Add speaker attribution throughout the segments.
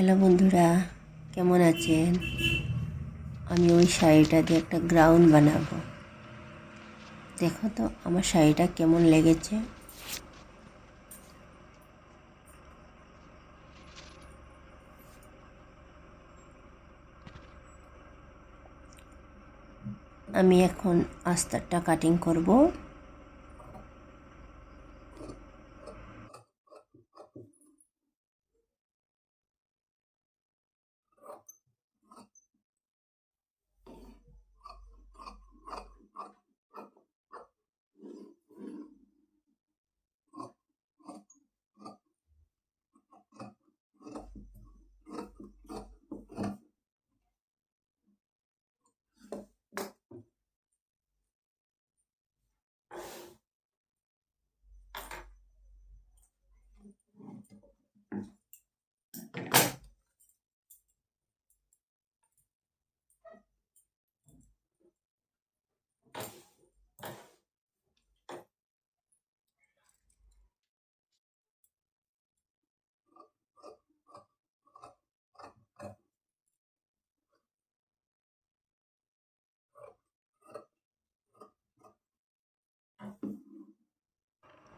Speaker 1: Hello বন্ধুরা, কেমন আছেন? আমি ওই শাড়িটা দিয়ে একটা গ্রাউন্ড বানাবো। দেখো তো আমার শাড়িটা কেমন লেগেছে। আমি এখন আস্তারটা কাটিং করব।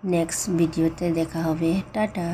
Speaker 1: নেক্সট ভিডিওতে দেখা হবে। টাটা।